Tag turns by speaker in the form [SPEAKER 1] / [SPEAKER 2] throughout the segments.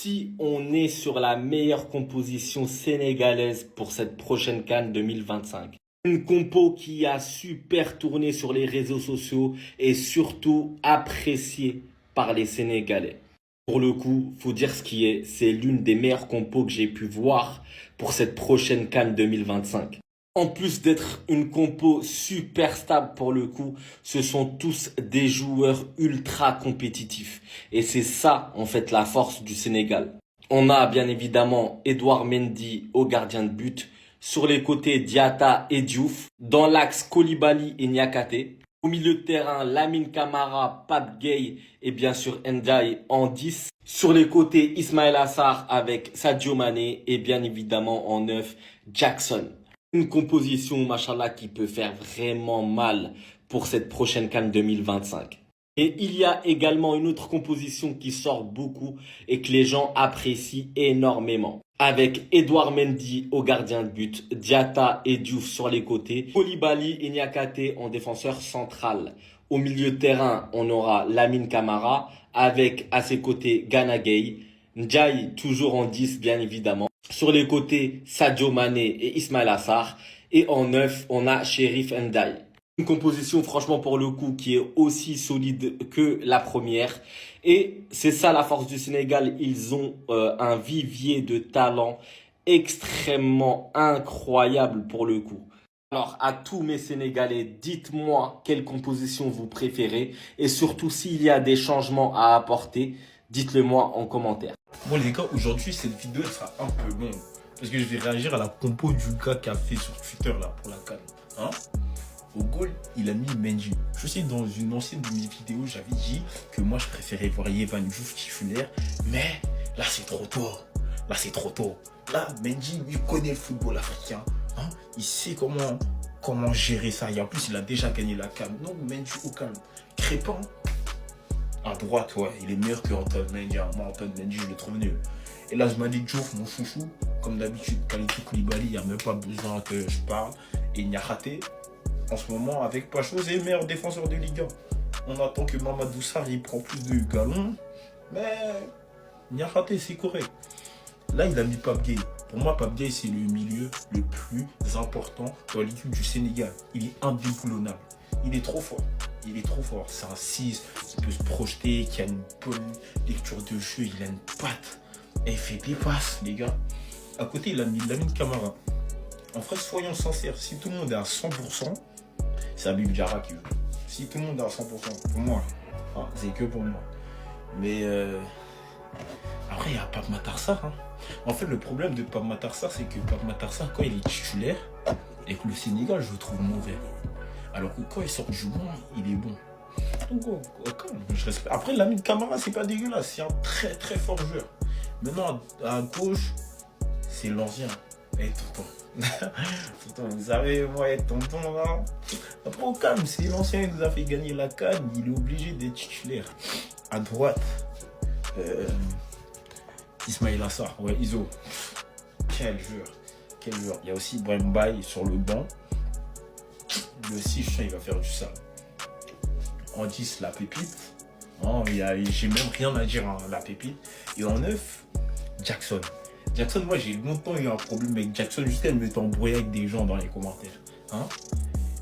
[SPEAKER 1] Ici, on est sur la meilleure composition sénégalaise pour cette prochaine CAN 2025. Une compo qui a super tourné sur les réseaux sociaux et surtout appréciée par les Sénégalais. Pour le coup, faut dire ce qui est, c'est l'une des meilleures compos que j'ai pu voir pour cette prochaine CAN 2025. En plus d'être une compo super stable pour le coup, ce sont tous des joueurs ultra compétitifs. Et c'est ça, en fait, la force du Sénégal. On a bien évidemment Edouard Mendy au gardien de but. Sur les côtés, Diatta et Diouf. Dans l'axe, Koulibaly et Niakhaté. Au milieu de terrain, Lamine Camara, Pape Gueye et bien sûr Ndiaye en 10. Sur les côtés, Ismaël Assar avec Sadio Mané et bien évidemment en 9, Jackson. Une composition, machallah, qui peut faire vraiment mal pour cette prochaine CAN 2025. Et il y a également une autre composition qui sort beaucoup et que les gens apprécient énormément. Avec Edouard Mendy au gardien de but, Diatta et Diouf sur les côtés, Koulibaly et Niakhaté en défenseur central. Au milieu de terrain, on aura Lamine Camara avec à ses côtés Gana Gueye, Ndiaye toujours en 10 bien évidemment. Sur les côtés, Sadio Mané et Ismaël Assar. Et en 9, on a Chérif Ndiaye. Une composition franchement pour le coup qui est aussi solide que la première. Et c'est ça la force du Sénégal. Ils ont un vivier de talent extrêmement incroyable pour le coup. Alors à tous mes Sénégalais, dites-moi quelle composition vous préférez. Et surtout s'il y a des changements à apporter, dites-le moi en commentaire.
[SPEAKER 2] Bon les gars, aujourd'hui cette vidéo elle sera un peu longue parce que je vais réagir à la compo du gars qui a fait sur Twitter là pour la CAN. Hein? Au goal, il a mis Mendy. Je sais, dans une ancienne de mes vidéos, j'avais dit que moi je préférais voir Yvan Diouf titulaire, mais là c'est trop tôt. Là c'est trop tôt. Là, Mendy, il connaît le football africain. Hein? Il sait comment gérer ça. Et en plus, il a déjà gagné la CAN. Donc Mendy au calme. Crépin. À droite, ouais, il est meilleur que Antoine Mendy. Moi, Antoine Mendy, je le trouve nul. Et là, je m'en dis Diouf, mon chouchou. Comme d'habitude, Kalidou Koulibaly, il n'y a même pas besoin que je parle. Et Niakhaté, en ce moment, avec Pacho, c'est le meilleur défenseur de Ligue 1. On attend que Mamadou Sarr, il prend plus de galons. Mais Niakhaté, c'est correct. Là, il a mis Pape Gueye. Pour moi, Pape Gueye, c'est le milieu le plus important dans l'équipe du Sénégal. Il est indéboulonnable. Il est trop fort. Il est trop fort. C'est un 6 qui peut se projeter, qui a une bonne lecture de jeu. Il a une patte. Et il fait des passes, les gars. À côté, il a mis Lamine Camara. En fait, soyons sincères. Si tout le monde est à 100%, c'est Habib Diarra qui veut. Si tout le monde est à 100%, pour moi, hein, c'est que pour moi. Mais après, il y a Pape Matar Sarr. Hein. En fait, le problème de Pape Matar Sarr, c'est que Pape Matar Sarr, quand il est titulaire, et que le Sénégal, je le trouve mauvais. Alors que quand il sort du banc, il est bon. Donc, calme, je respecte. Après, Lamine Camara, c'est pas dégueulasse. C'est un très très fort joueur. Maintenant, à gauche, c'est l'ancien. Eh, tonton. Tonton, vous savez, moi, tonton, là. Après, au calme, c'est l'ancien, il nous a fait gagner la CAN. Il est obligé d'être titulaire. À droite, Ismaël Assar. Ouais, Iso. Quel joueur. Quel joueur. Il y a aussi Brahim Baye sur le banc. Le 6, il va faire du sale. En 10, la pépite. Oh, j'ai même rien à dire, hein, la pépite. Et en 9, Jackson. Jackson, moi, j'ai longtemps eu un problème avec Jackson jusqu'à me mettre embrouillé avec des gens dans les commentaires. Hein?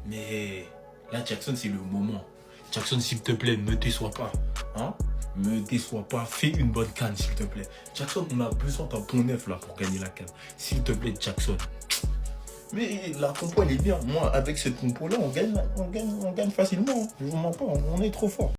[SPEAKER 2] Mais là, Jackson, c'est le moment. Jackson, s'il te plaît, ne déçois pas. Hein? Me déçois pas. Fais une bonne CAN, s'il te plaît. Jackson, on a besoin d'un bon neuf là pour gagner la CAN. S'il te plaît, Jackson. Mais la compo elle est bien. Moi avec cette compo là on gagne facilement. Je vous mens pas, on est trop fort.